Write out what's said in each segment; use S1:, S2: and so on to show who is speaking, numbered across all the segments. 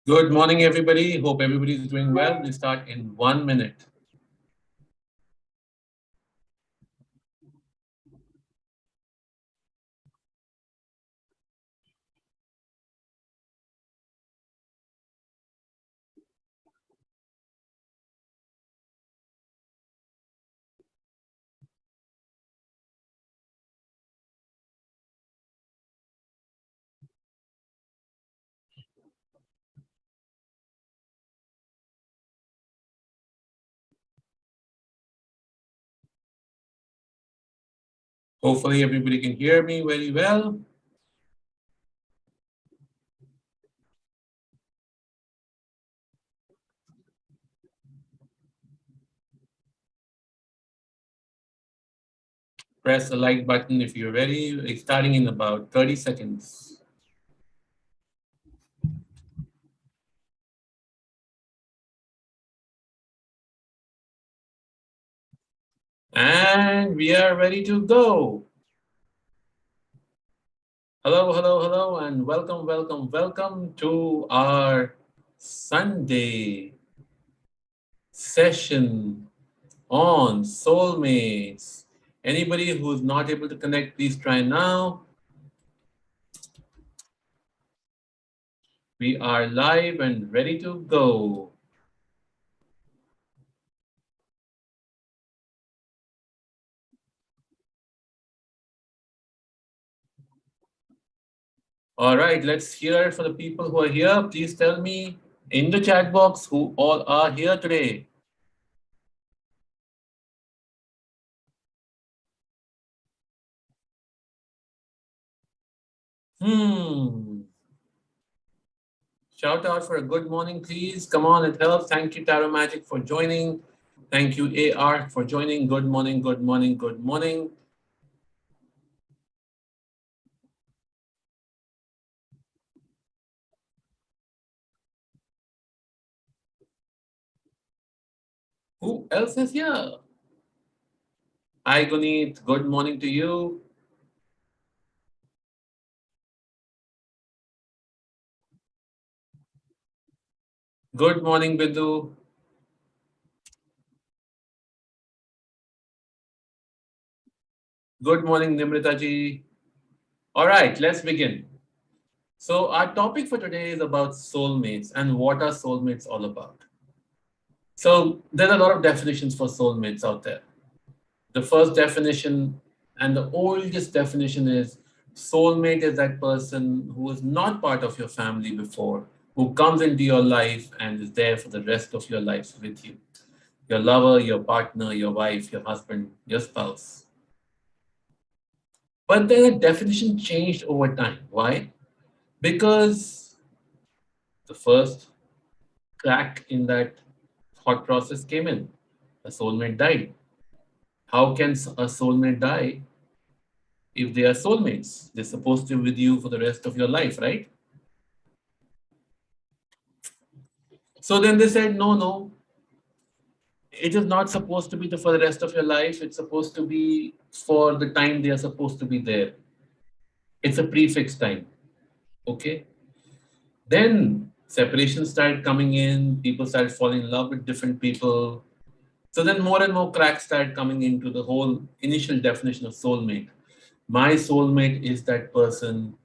S1: Good morning, everybody. Hope everybody is doing well. We start in 1 minute. Hopefully, everybody can hear me very well. Press the like button if you're ready. It's starting in about 30 seconds. And we are ready to go. Hello, hello, hello, and welcome, welcome, welcome to our Sunday session on soulmates. Anybody who's not able to connect, please try now. We are live and ready to go. All right, let's hear it for the people who are here. Please tell me in the chat box who all are here today. Hmm. Shout out for a good morning, please. Come on, it helps. Thank you, Tarot Magic, for joining. Thank you, AR, for joining. Good morning, good morning, good morning. Who else is here? Hi, Guneet. Good morning to you. Good morning, Bindu. Good morning, Nimrita ji. All right, let's begin. So, our topic for today is about soulmates and what are soulmates all about. So, there are a lot of definitions for soulmates out there. The first definition and the oldest definition is soulmate is that person who is not part of your family before, who comes into your life and is there for the rest of your life with you. Your lover, your partner, your wife, your husband, your spouse. But then the definition changed over time. Why? Because the first crack in that thought process came in. A soulmate died. How can a soulmate die if they are soulmates? They're supposed to be with you for the rest of your life, right? So then they said, no, no, it is not supposed to be for the rest of your life. It's supposed to be for the time they are supposed to be there. It's a prefix time. Okay. Then separation started coming in. People started falling in love with different people. So then more and more cracks started coming into the whole initial definition of soulmate. My soulmate is that person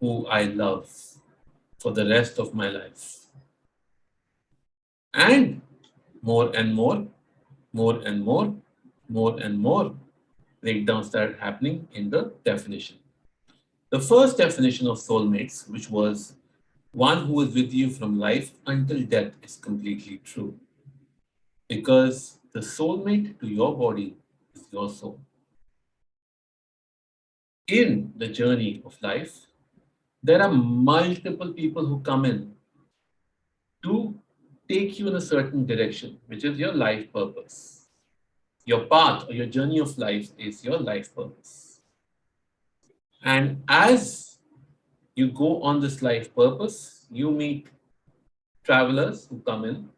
S1: who I love for the rest of my life. And more and more, more and more, more and more breakdowns started happening in the definition. The first definition of soulmates, which was one who is with you from life until death, is completely true. Because the soulmate to your body is your soul. In the journey of life, there are multiple people who come in to take you in a certain direction, which is your life purpose. Your path or your journey of life is your life purpose. And as you go on this life purpose, you meet travelers who come in,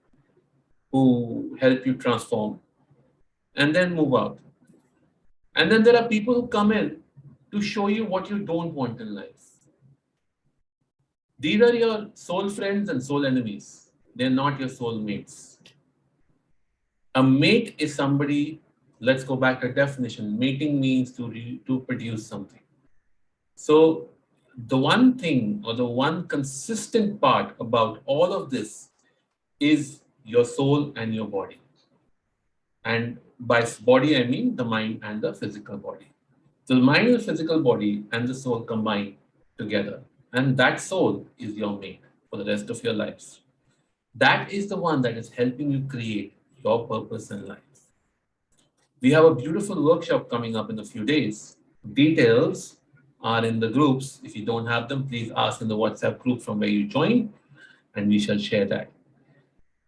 S1: who help you transform, and then move out. And then there are people who come in to show you what you don't want in life. These are your soul friends and soul enemies. They're not your soul mates. A mate is somebody, let's go back to definition. Mating means to produce something. So the one thing or the one consistent part about all of this is your soul and your body. And by body, I mean the mind and the physical body. So the mind and the physical body and the soul combine together. And that soul is your mate for the rest of your lives. That is the one that is helping you create your purpose in life. We have a beautiful workshop coming up in a few days. Details are in the groups. If you don't have them, please ask in the WhatsApp group from where you joined, and we shall share that.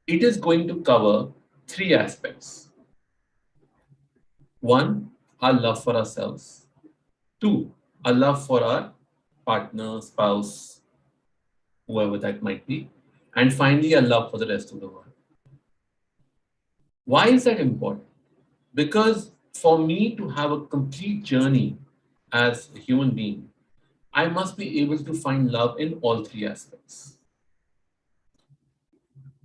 S1: It is going to cover three aspects. One, our love for ourselves. Two, our love for our partner, spouse, whoever that might be. And finally, our love for the rest of the world. Why is that important? Because for me to have a complete journey as a human being, I must be able to find love in all three aspects.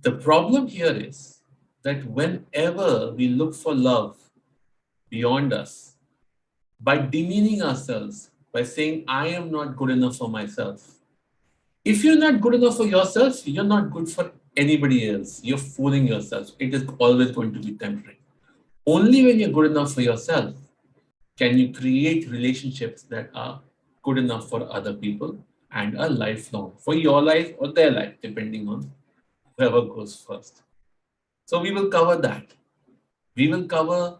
S1: The problem here is that whenever we look for love beyond us, by demeaning ourselves, by saying, I am not good enough for myself. If you're not good enough for yourself, you're not good for anybody else. You're fooling yourself. It is always going to be temporary. Only when you're good enough for yourself can you create relationships that are good enough for other people and are lifelong for your life or their life, depending on whoever goes first. So we will cover that. We will cover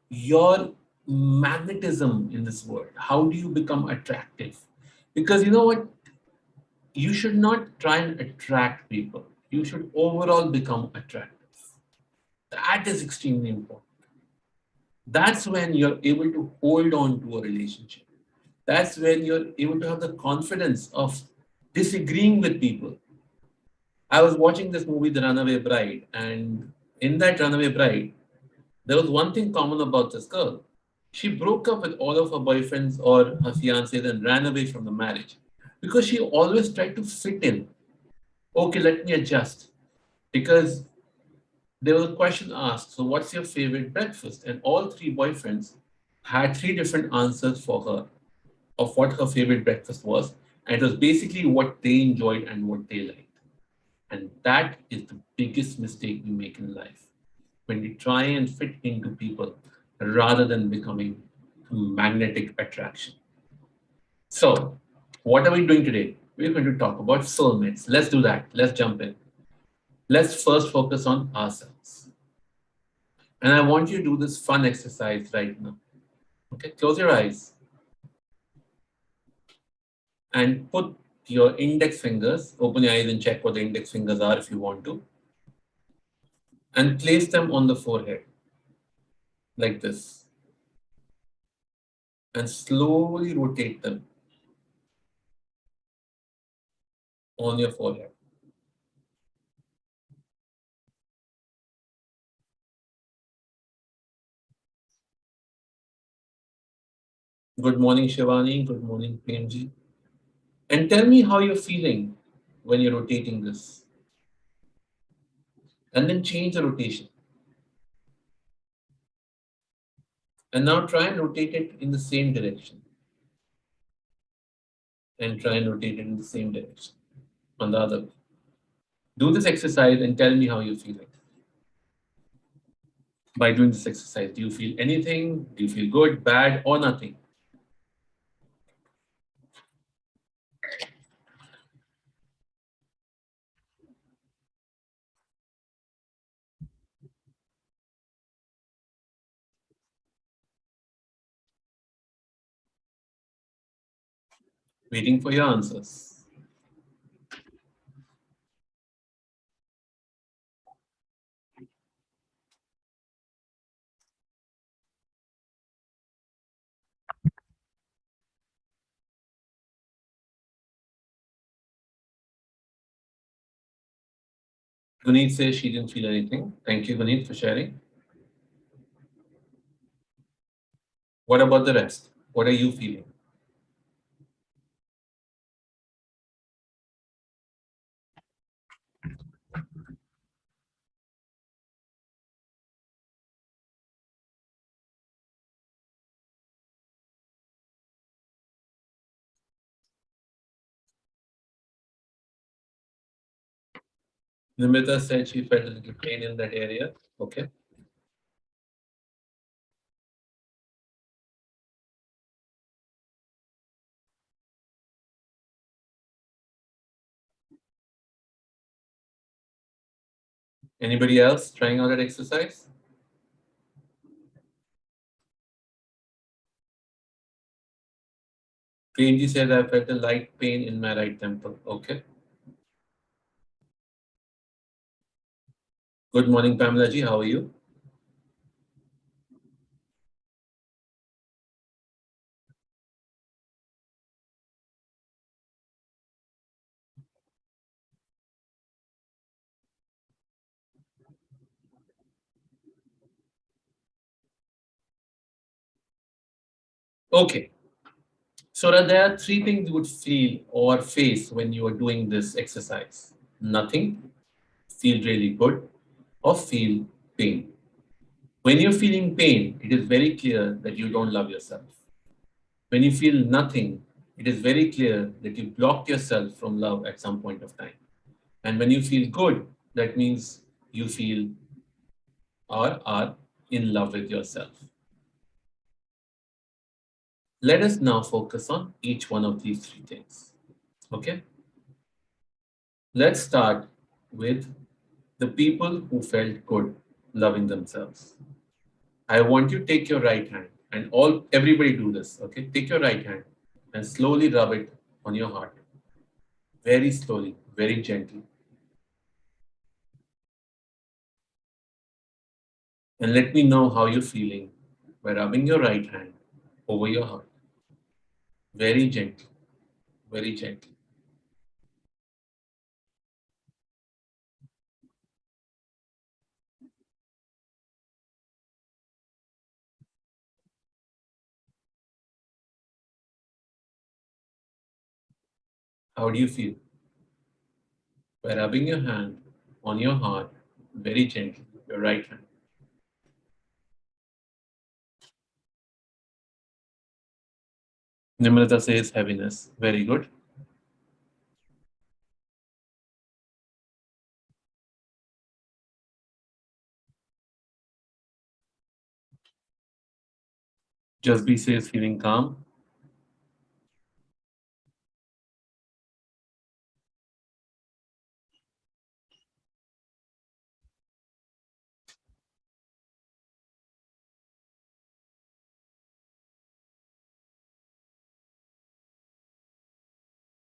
S1: your magnetism in this world. How do you become attractive? Because you know what? You should not try and attract people. You should overall become attractive. That is extremely important. That's when you're able to hold on to a relationship. That's when you're able to have the confidence of disagreeing with people. I was watching this movie, The Runaway Bride, and in that Runaway Bride, there was one thing common about this girl. She broke up with all of her boyfriends or her fiancés and ran away from the marriage because she always tried to fit in. Okay, let me adjust. Because there was a question asked, so what's your favorite breakfast? And all three boyfriends had three different answers for her of what her favorite breakfast was. And it was basically what they enjoyed and what they liked. And that is the biggest mistake we make in life when we try and fit into people rather than becoming a magnetic attraction. So, what are we doing today? We're going to talk about soulmates. Let's do that. Let's jump in. Let's first focus on ourselves. And I want you to do this fun exercise right now. Okay, close your eyes and put your index fingers, open your eyes and check what the index fingers are if you want to, and place them on the forehead like this and slowly rotate them on your forehead. Good morning, Shivani. Good morning, Premji. And tell me how you're feeling when you're rotating this. And then change the rotation. And now try and rotate it in the same direction. And try and rotate it in the same direction on the other. Do this exercise and tell me how you're feeling. By doing this exercise, do you feel anything? Do you feel good, bad, or nothing? Waiting for your answers. Guneet says she didn't feel anything. Thank you, Guneet, for sharing. What about the rest? What are you feeling? Nimita said she felt a little pain in that area. Okay. Anybody else trying out that exercise? Priyanji said I felt a light pain in my right temple. Okay. Good morning, Pamela ji. How are you? Okay. So there are three things you would feel or face when you are doing this exercise. Nothing, feel really good, or feel pain. When you're feeling pain, it is very clear that you don't love yourself. When you feel nothing, it is very clear that you blocked yourself from love at some point of time. And when you feel good, that means you feel or are in love with yourself. Let us now focus on each one of these three things. Okay? Let's start with the people who felt good loving themselves. I want you to take your right hand and all everybody do this. Okay? Take your right hand and slowly rub it on your heart. Very slowly, very gently. And let me know how you're feeling by rubbing your right hand over your heart. Very gently, very gently. How do you feel? By rubbing your hand on your heart very gently, your right hand. Nimrata says heaviness. Very good. Jasbi says feeling calm.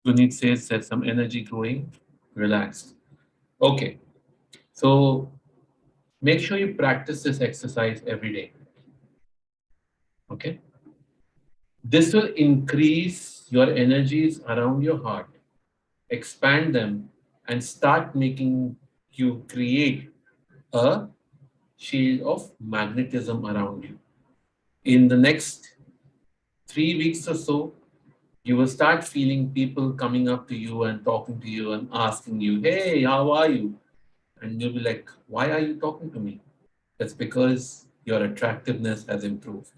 S1: Gunit says there's some energy growing. Relaxed. Okay. So make sure you practice this exercise every day. Okay. This will increase your energies around your heart, expand them, and start making you create a shield of magnetism around you. In the next 3 weeks or so, you will start feeling people coming up to you and talking to you and asking you, "Hey, how are you?" And you'll be like, "Why are you talking to me?" That's because your attractiveness has improved.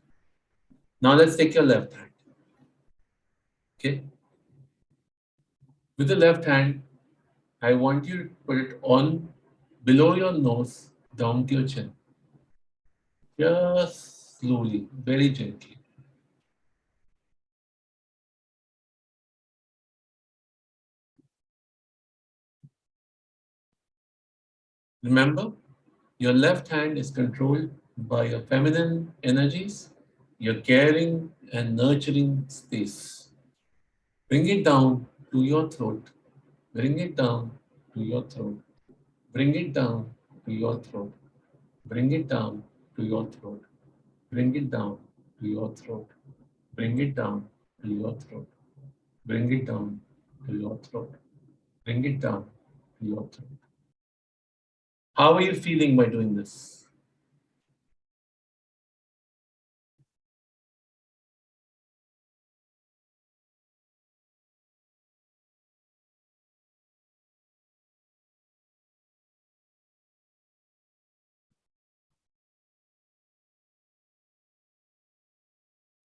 S1: Now let's take your left hand. Okay. With the left hand, I want you to put it on below your nose, down to your chin. Just slowly, very gently. Remember, your left hand is controlled by your feminine energies, your caring and nurturing space. Bring it down to your throat. Bring it down to your throat. Bring it down to your throat. Bring it down to your throat. Bring it down to your throat. Bring it down to your throat. Bring it down to your throat. Bring it down to your throat. How are you feeling by doing this?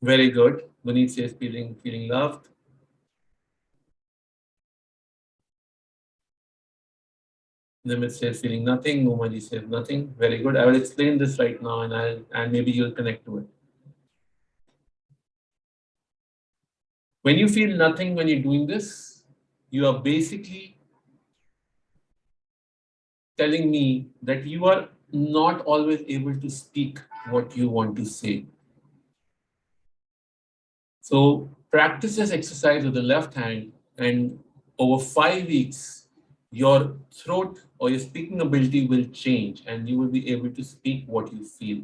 S1: Very good. Munit says feeling loved. Nimit says feeling nothing. Umaji says nothing. Very good. I will explain this right now, and maybe you'll connect to it. When you feel nothing when you're doing this, you are basically telling me that you are not always able to speak what you want to say. So practice this exercise with the left hand, and over 5 weeks, your throat or your speaking ability will change, and you will be able to speak what you feel.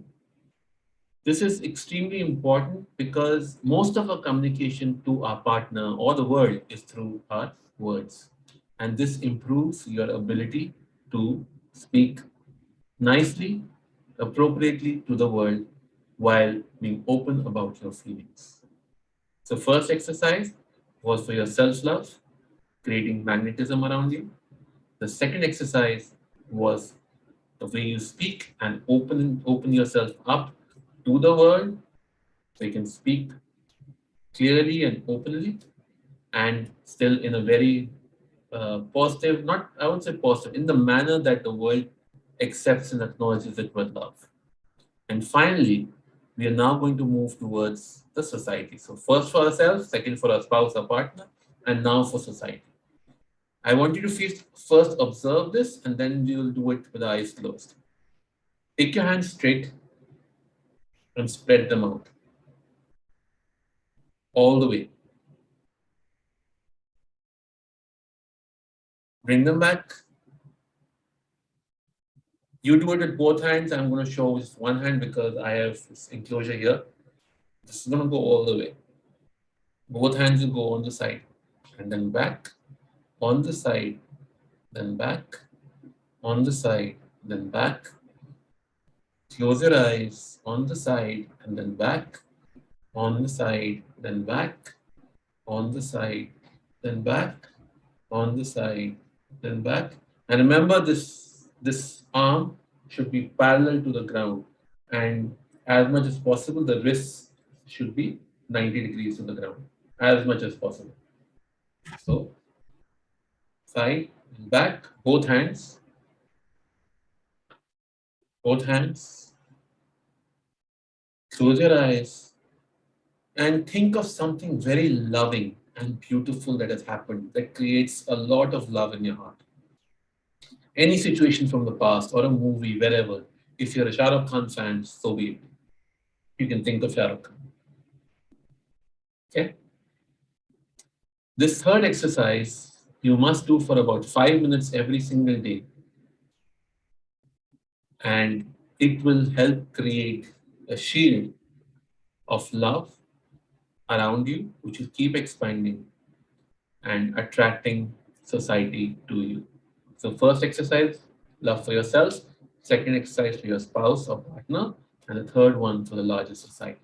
S1: This is extremely important because most of our communication to our partner or the world is through our words. And this improves your ability to speak nicely, appropriately to the world while being open about your feelings. So, first exercise was for your self love, creating magnetism around you. The second exercise was the way you speak and open yourself up to the world so you can speak clearly and openly and still in a very positive, not I would say positive, in the manner that the world accepts and acknowledges it with love. And finally, we are now going to move towards the society. So first for ourselves, second for our spouse or partner, and now for society. I want you to first observe this and then we will do it with the eyes closed. Take your hands straight and spread them out all the way. Bring them back. You do it with both hands. I'm going to show just one hand because I have this enclosure here. This is going to go all the way. Both hands will go on the side and then back, on the side, then back, on the side, then back. Close your eyes on the side and then back, on the side, then back, on the side, then back, on the side, then back. And remember this arm should be parallel to the ground. And as much as possible, the wrists should be 90 degrees to the ground, as much as possible. So side and back, both hands, close your eyes, and think of something very loving and beautiful that has happened that creates a lot of love in your heart. Any situation from the past or a movie, wherever. If you're a Shah Rukh Khan fan, so be it. You can think of Shah Rukh Khan. Okay? This third exercise you must do for about 5 minutes every single day. And it will help create a shield of love around you, which will keep expanding and attracting society to you. So, first exercise, love for yourself. Second exercise for your spouse or partner. And the third one for the larger society.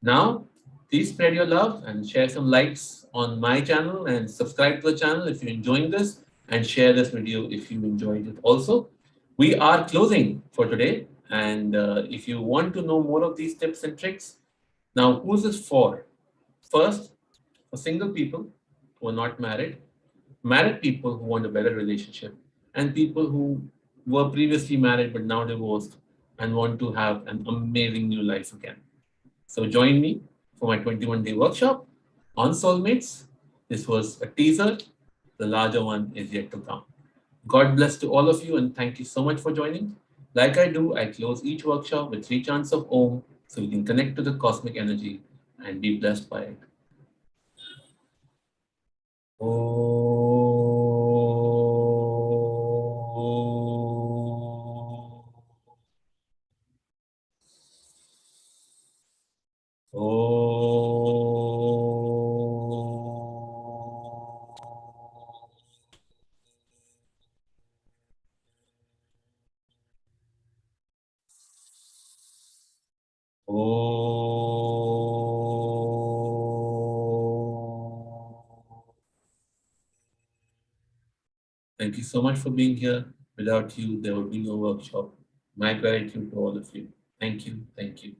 S1: Now, please spread your love and share some likes on my channel and subscribe to the channel if you're enjoying this and share this video if you enjoyed it also. We are closing for today. And if you want to know more of these tips and tricks, now who's this for? First, for single people who are not married people who want a better relationship, and people who were previously married but now divorced and want to have an amazing new life again. So join me for my 21-day workshop on soulmates. This was a teaser. The larger one is yet to come. God bless to all of you and thank you so much for joining. Like I do, I close each workshop with 3 chants of Om so you can connect to the cosmic energy and be blessed by it. Thank you so much for being here. Without you, there would be no workshop. My gratitude to all of you. Thank you. Thank you.